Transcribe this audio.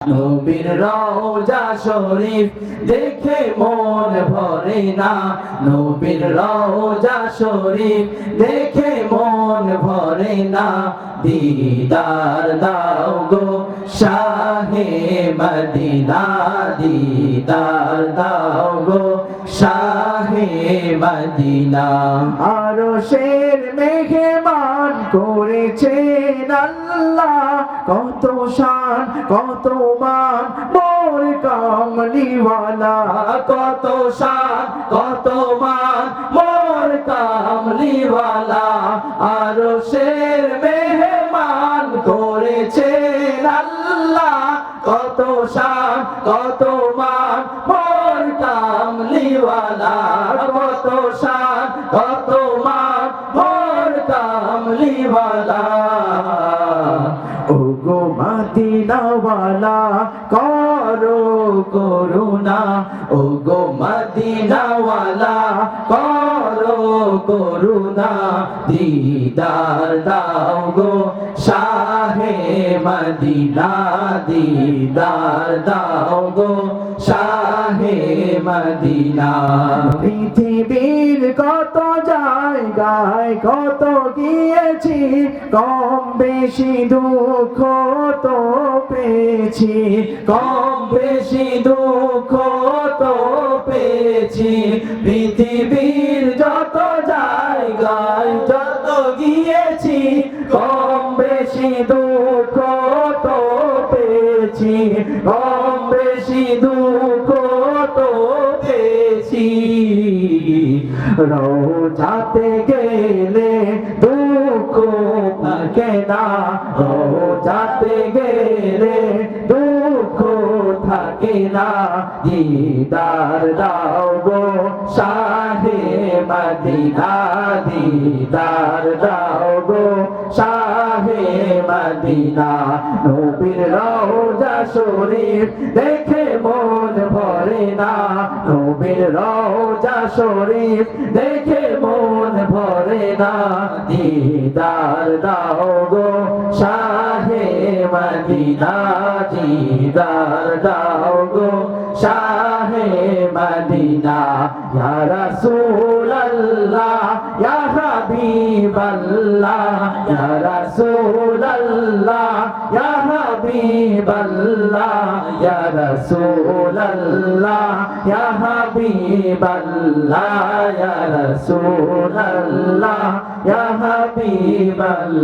নবীর রওজা শরীফ দেখে মন ভরে না, নবীর রওজা শরীফ দেখে মন ভরে না। দিদার দাও গো শাহে মদিনা, দিদার দাও গো শাহে মদিনা। আরশের মেহমান করেছেন আল্লাহ, কত শান কত মান মোর কামলিওয়ালা। কত শান কত মান মোর কামলিওয়ালা। আরশের মেহমান করেছেন আল্লাহ, কত শান কত মান মোর কামলিওয়ালা। কত শান কত মান মোর কামলিওয়ালা। ওগো মদিনাওয়ালা করো করুণা, ওগো মদিনাওয়ালা করো করুণা। দিদার দাও গো শাহে মদিনা, দিদার দাও গো শাহে মদিনা। পৃথিবীর কত জায়গায় কত গিয়েছি, কম বেশি দুঃখ তো পেয়েছি, কম বেশি দুঃখ তো পেয়েছি। পৃথিবীর যত জায়গায় যত গিয়েছি, কম বেশি দুঃখ তো পেয়েছি, কম বেশি দুঃখ তো পেয়েছি। রোজাতে গেলে দুঃখ থাকে না, রোজাতে গেলে দুঃখ থাকে না। দিদার দাও গো শাহে মদিনা, দিদার দাও গো শাহে মদিনা। নবীর রওজা শরীফ দেখে মন ভরে না, নবীর রওজা শরীফ দেখে মন ভরে না। দিদার দাও গো শাহে মদিনা, দিদার দাও গো শাহে মদিনা। ইয়া রাসূলুল্লাহ ইয়া হাবিবাল্লাহ, ইয়া রাসূলুল্লাহ ইয়া হাবিবাল্লাহ, ইয়া রাসূলুল্লাহ ইয়া হাবিবাল্লাহ, ইয়া রাসূলুল্লাহ ইয়া হাবিবাল্লাহ।